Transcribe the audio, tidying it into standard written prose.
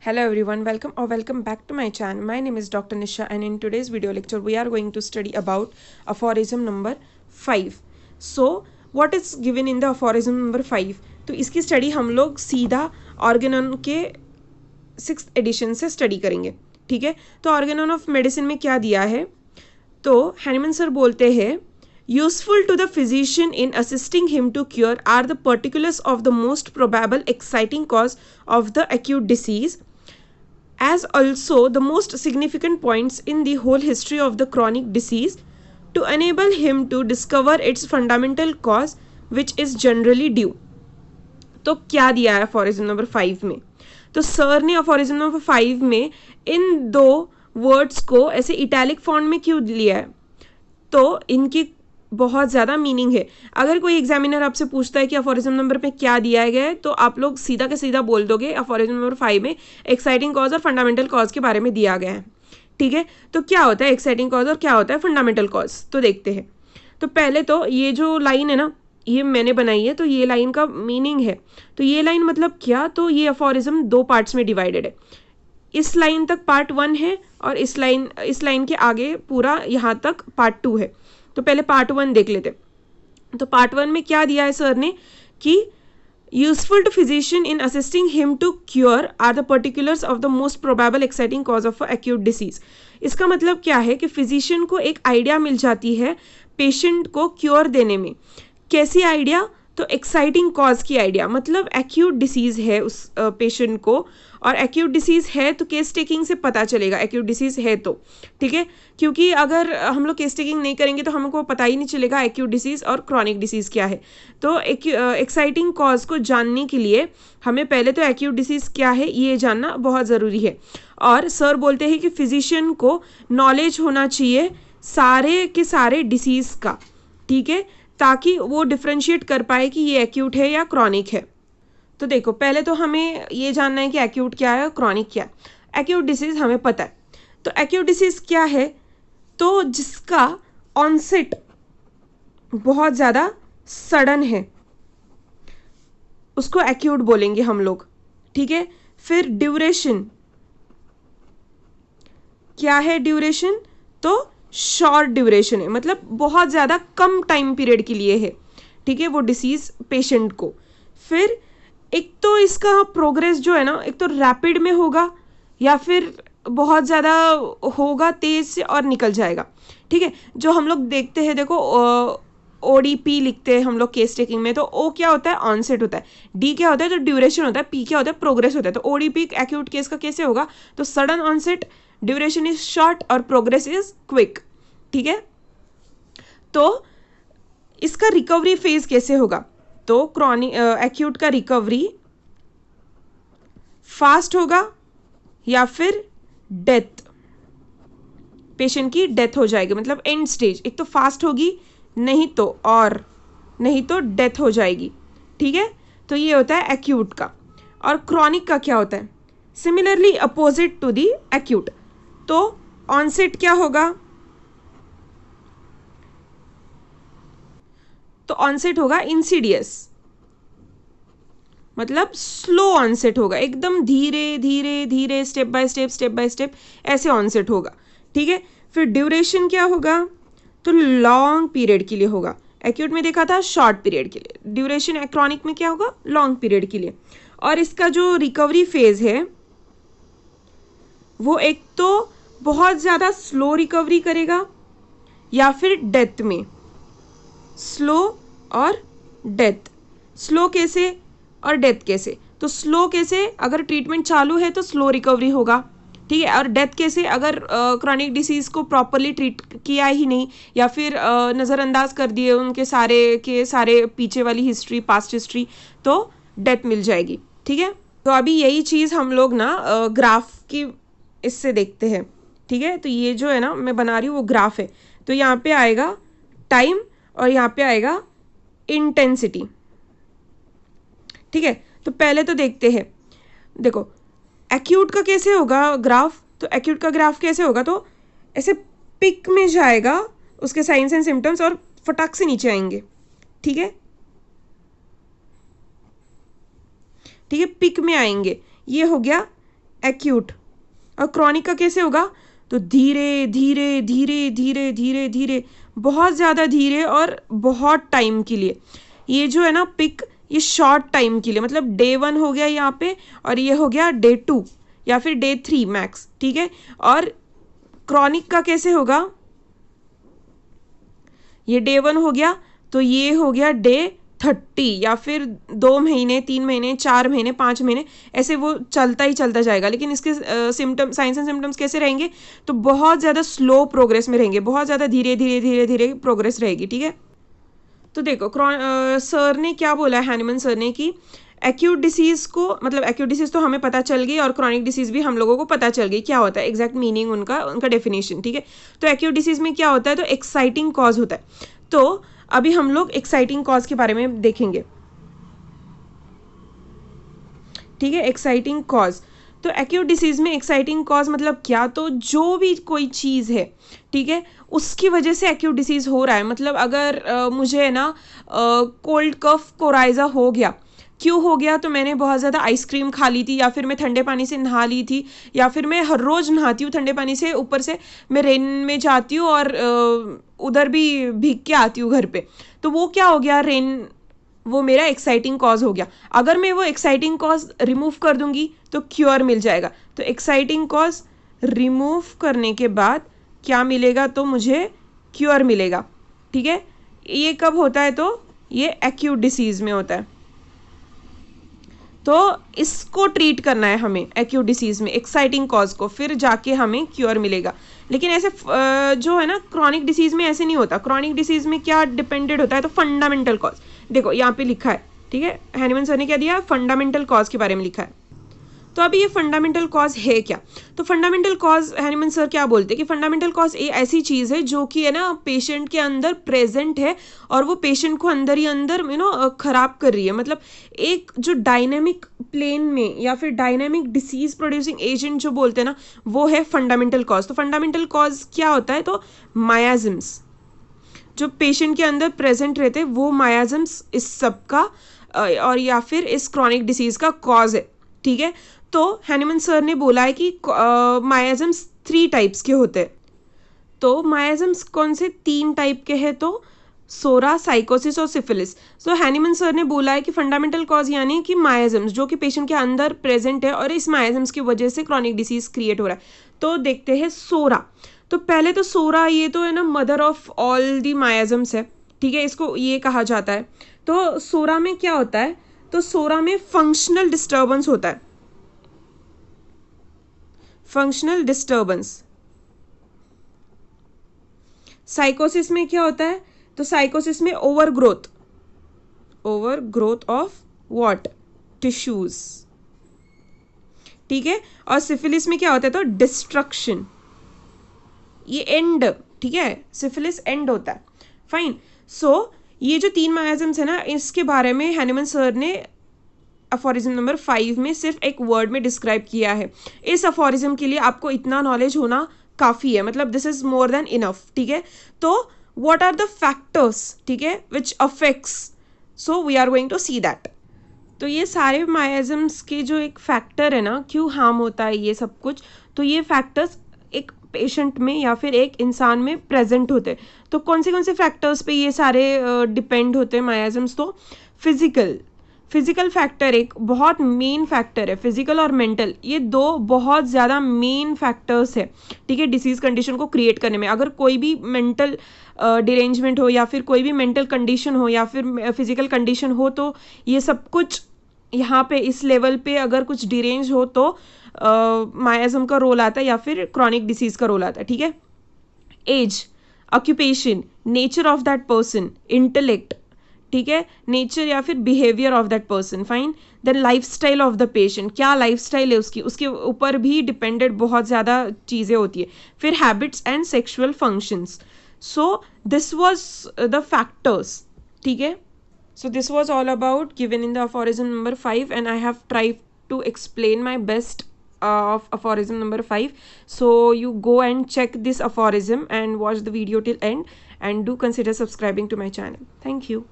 Hello everyone, welcome back to my channel. My name is Dr. Nisha and in today's video lecture we are going to study about aphorism number 5. So what is given in the aphorism number 5? तो इसकी study हम लोग सीधा Organon के 6th addition से study करेंगे. ठीक है, तो ऑर्गेनॉन ऑफ मेडिसिन में क्या दिया है, तो हैनीमैन सर बोलते हैं useful to the physician in assisting him to cure are the particulars of the most probable exciting cause of the acute disease, as also the most significant points in the whole history of the chronic disease, to enable him to discover its fundamental cause which is generally due. तो क्या दिया है aphorism number 5 में, तो sir ने aphorism number 5 में इन दो words को ऐसे इटैलिक फॉन्ट में क्यों लिया है, तो इनकी बहुत ज़्यादा मीनिंग है. अगर कोई एग्जामिनर आपसे पूछता है कि अफोरिज्म नंबर पे क्या दिया गया है, तो आप लोग सीधा के सीधा बोल दोगे अफोरिज्म नंबर 5 में एक्साइटिंग कॉज और फंडामेंटल कॉज के बारे में दिया गया है. ठीक है, तो क्या होता है एक्साइटिंग कॉज और क्या होता है फंडामेंटल कॉज, तो देखते हैं. तो पहले तो ये जो लाइन है ना, ये मैंने बनाई है, तो ये लाइन का मीनिंग है. तो ये लाइन मतलब क्या, तो ये अफोरिज्म दो पार्ट्स में डिवाइडेड है. इस लाइन तक पार्ट 1 है और इस लाइन के आगे पूरा यहाँ तक पार्ट 2 है. तो पहले पार्ट 1 देख लेते. तो पार्ट 1 में क्या दिया है सर ने कि useful to physician in assisting him to cure are the particulars of the most probable exciting cause of acute disease. इसका मतलब क्या है कि फिजिशियन को एक आइडिया मिल जाती है पेशेंट को क्योर देने में. कैसी आइडिया, तो एक्साइटिंग कॉज की आइडिया, मतलब एक्यूट डिसीज है उस पेशेंट को, और एक्यूट डिसीज़ है तो केस टेकिंग से पता चलेगा एक्यूट डिसीज़ है तो. ठीक है, क्योंकि अगर हम लोग केस टेकिंग नहीं करेंगे तो हमको पता ही नहीं चलेगा एक्यूट डिसीज़ और क्रॉनिक डिसीज़ क्या है. तो एक्साइटिंग कॉज को जानने के लिए हमें पहले तो एक्यूट डिसीज़ क्या है ये जानना बहुत ज़रूरी है. और सर बोलते हैं कि फिजिशियन को नॉलेज होना चाहिए सारे के सारे डिसीज़ का. ठीक है, ताकि वो डिफ्रेंशिएट कर पाए कि ये एक्यूट है या क्रॉनिक है. तो देखो, पहले तो हमें ये जानना है कि एक्यूट क्या है और क्रॉनिक क्या है. एक्यूट डिसीज़ हमें पता है. तो एक्यूट डिसीज़ क्या है, तो जिसका ऑनसेट बहुत ज़्यादा सडन है उसको एक्यूट बोलेंगे हम लोग. ठीक है, फिर ड्यूरेशन क्या है, ड्यूरेशन तो शॉर्ट ड्यूरेशन है, मतलब बहुत ज़्यादा कम टाइम पीरियड के लिए है. ठीक है, वो डिसीज़ पेशेंट को. फिर एक तो इसका प्रोग्रेस जो है ना, एक तो रैपिड में होगा या फिर बहुत ज़्यादा होगा तेज़ से और निकल जाएगा. ठीक है, जो हम लोग देखते हैं, देखो ODP लिखते हैं हम लोग केस टेकिंग में, तो O क्या होता है, ऑनसेट होता है. D क्या होता है, तो ड्यूरेशन होता है. P क्या होता है, प्रोग्रेस होता है. तो ODP एक्यूट केस का कैसे होगा, तो sudden onset, duration is short और प्रोग्रेस इज क्विक. ठीक है, तो इसका रिकवरी फेज कैसे होगा, तो क्रॉनिक एक्यूट का रिकवरी फास्ट होगा या फिर डेथ, पेशेंट की डेथ हो जाएगी, मतलब एंड स्टेज. एक तो फास्ट होगी, नहीं तो डेथ हो जाएगी. ठीक है, तो ये होता है एक्यूट का. और क्रॉनिक का क्या होता है, similarly opposite to the acute. तो ऑनसेट क्या होगा, तो ऑनसेट होगा इंसीडियस, मतलब स्लो ऑनसेट होगा, एकदम धीरे धीरे धीरे स्टेप बाय स्टेप ऐसे ऑनसेट होगा. ठीक है, फिर ड्यूरेशन क्या होगा, तो लॉन्ग पीरियड के लिए होगा. एक्यूट में देखा था शॉर्ट पीरियड के लिए, ड्यूरेशन क्रॉनिक में क्या होगा, लॉन्ग पीरियड के लिए. और इसका जो रिकवरी फेज है वो एक तो बहुत ज़्यादा स्लो रिकवरी करेगा या फिर डेथ में, स्लो और डेथ. स्लो कैसे और डेथ कैसे, तो स्लो कैसे, अगर ट्रीटमेंट चालू है तो स्लो रिकवरी होगा. ठीक है, और डेथ कैसे, अगर क्रॉनिक डिसीज़ को प्रॉपरली ट्रीट किया ही नहीं या फिर नज़रअंदाज कर दिए उनके सारे के सारे पीछे वाली हिस्ट्री, पास्ट हिस्ट्री, तो डेथ मिल जाएगी. ठीक है, तो अभी यही चीज़ हम लोग ना ग्राफ की इससे देखते हैं. ठीक है, तो ये जो है ना मैं बना रही हूँ वो ग्राफ है. तो यहाँ पे आएगा टाइम और यहाँ पे आएगा इंटेंसिटी. ठीक है, तो पहले तो देखते हैं. देखो एक्यूट का कैसे होगा ग्राफ, तो एक्यूट का ग्राफ कैसे होगा, तो ऐसे पिक में जाएगा उसके साइंस एंड सिम्टम्स और फटाक से नीचे आएंगे. ठीक है, पिक में आएंगे. ये हो गया एक्यूट। और क्रॉनिक का कैसे होगा? तो धीरे धीरे धीरे धीरे धीरे धीरे, बहुत ज़्यादा धीरे और बहुत टाइम के लिए। ये जो है ना पिक, ये शॉर्ट टाइम के लिए, मतलब डे 1 हो गया यहाँ पे, और ये हो गया डे 2 या फिर डे 3 मैक्स, ठीक है। और क्रॉनिक का कैसे होगा? ये डे 1 हो गया, तो ये हो गया डे 30, या फिर 2 महीने, 3 महीने, 4 महीने, 5 महीने, ऐसे वो चलता ही चलता जाएगा। लेकिन इसके सिम्टम, साइंस एंड सिम्टम्स कैसे रहेंगे? तो बहुत ज़्यादा स्लो प्रोग्रेस में रहेंगे, बहुत ज़्यादा धीरे धीरे धीरे धीरे प्रोग्रेस रहेगी, ठीक है। तो देखो सर ने क्या बोला है, हैनीमन सर ने, कि एक्यूट डिसीज़ को, मतलब एक्यूट डिसीज़ तो हमें पता चल गई, और क्रॉनिक डिसीज़ भी हम लोगों को पता चल गई क्या होता है, एग्जैक्ट मीनिंग उनका डेफिनेशन, ठीक है। तो एक्यूट डिसीज़ में क्या होता है? तो एक्साइटिंग कॉज होता है। तो अभी हम लोग एक्साइटिंग कॉज के बारे में देखेंगे, ठीक है। एक्साइटिंग कॉज, तो एक्यूट डिसीज में एक्साइटिंग कॉज मतलब क्या? तो जो भी कोई चीज़ है, ठीक है, उसकी वजह से एक्यूट डिसीज हो रहा है। मतलब अगर मुझे है ना कोल्ड कफ कोराइजा हो गया, क्यों हो गया? तो मैंने बहुत ज़्यादा आइसक्रीम खा ली थी, या फिर मैं ठंडे पानी से नहा ली थी, या फिर मैं हर रोज़ नहाती हूँ ठंडे पानी से, ऊपर से मैं रेन में जाती हूँ और उधर भी भीग के आती हूँ घर पे। तो वो क्या हो गया? रेन, वो मेरा एक्साइटिंग कॉज हो गया। अगर मैं वो एक्साइटिंग कॉज रिमूव कर दूंगी तो क्योर मिल जाएगा। तो एक्साइटिंग कॉज रिमूव करने के बाद क्या मिलेगा? तो मुझे क्योर मिलेगा, ठीक है। ये कब होता है? तो ये एक्यूट डिसीज में होता है। तो इसको ट्रीट करना है हमें एक्यूट डिसीज में, एक्साइटिंग कॉज को, फिर जाके हमें क्योर मिलेगा। लेकिन ऐसे जो है ना क्रॉनिक डिसीज में ऐसे नहीं होता। क्रॉनिक डिसीज में क्या डिपेंडेड होता है? तो फंडामेंटल कॉज। देखो यहाँ पे लिखा है, ठीक है, हैनीमन सर ने क्या दिया? फंडामेंटल कॉज के बारे में लिखा है। तो अभी ये फंडामेंटल कॉज है क्या? तो फंडामेंटल कॉज हैनीमन सर क्या बोलते हैं कि फंडामेंटल कॉज ये ऐसी चीज़ है जो कि है ना पेशेंट के अंदर प्रेजेंट है, और वो पेशेंट को अंदर ही अंदर खराब कर रही है। मतलब एक जो डायनेमिक प्लेन में, या फिर डायनेमिक डिसीज प्रोड्यूसिंग एजेंट जो बोलते हैं ना, वो है फंडामेंटल कॉज। तो फंडामेंटल कॉज क्या होता है? तो मायाजम्स जो पेशेंट के अंदर प्रेजेंट रहते हैं, वो मायाजम्स इस सब का और या फिर इस क्रॉनिक डिसीज का कॉज है, ठीक है। तो हैनीमन सर ने बोला है कि मायाजम्स 3 टाइप्स के होते हैं। तो मायाजम्स कौन से 3 टाइप के हैं? तो सोरा, साइकोसिस और सिफिलिस। तो हैनीमन सर ने बोला है कि फंडामेंटल कॉज यानी कि मायाजम्स जो कि पेशेंट के अंदर प्रेजेंट है, और इस मायाजम्स की वजह से क्रॉनिक डिसीज क्रिएट हो रहा है। तो देखते हैं सोरा। तो पहले तो सोरा, ये तो है ना मदर ऑफ ऑल दी मायाजम्स है, ठीक है, इसको ये कहा जाता है। तो सोरा में क्या होता है? तो सोरा में फंक्शनल डिस्टर्बेंस होता है, फंक्शनल डिस्टर्बेंस। साइकोसिस में क्या होता है? तो साइकोसिस में over growth of what? Tissues, ठीक है। और सिफिलिस में क्या होता है? तो डिस्ट्रक्शन, ये एंड, ठीक है, सिफिलिस एंड होता है। फाइन। सो ये जो 3 मायाजम्स है ना, इसके बारे में हैनीमन सर ने अफोरिज्म नंबर 5 में सिर्फ एक वर्ड में डिस्क्राइब किया है। इस अफोरिज्म के लिए आपको इतना नॉलेज होना काफ़ी है, मतलब this is more than enough, ठीक है। तो व्हाट आर द फैक्टर्स, ठीक है, which affects, so we are going to see that. तो ये सारे मायाजम्स के जो एक फैक्टर है ना, क्यों हार्म होता है ये सब कुछ, तो ये फैक्टर्स एक पेशेंट में या फिर एक इंसान में प्रेजेंट होते हैं। तो कौन से फैक्टर्स पे ये सारे डिपेंड होते हैं मायाजम्स? तो फिजिकल फैक्टर एक बहुत मेन फैक्टर है। फिजिकल और मेंटल, ये 2 बहुत ज़्यादा मेन फैक्टर्स है, ठीक है, डिसीज कंडीशन को क्रिएट करने में। अगर कोई भी मेंटल डिरेंजमेंट हो, या फिर कोई भी मेंटल कंडीशन हो, या फिर फिजिकल कंडीशन हो, तो ये सब कुछ यहाँ पे इस लेवल पे अगर कुछ डिरेंज हो तो मायाजम का रोल आता है, या फिर क्रॉनिक डिसीज का रोल आता है, ठीक है। Age, occupation, nature of that person, intellect, ठीक है, नेचर या फिर behaviour of that person. Fine. Then life style of the patient, क्या लाइफ स्टाइल है उसकी, उसके ऊपर भी डिपेंडेड बहुत ज़्यादा चीज़ें होती है। फिर habits and sexual functions. So this was the factors, ठीक है। So this was all about given in the aphorism number 5, and I have tried to explain my best of aphorism number 5. So you go and check this aphorism and watch the video till end, and do consider subscribing to my channel. Thank you.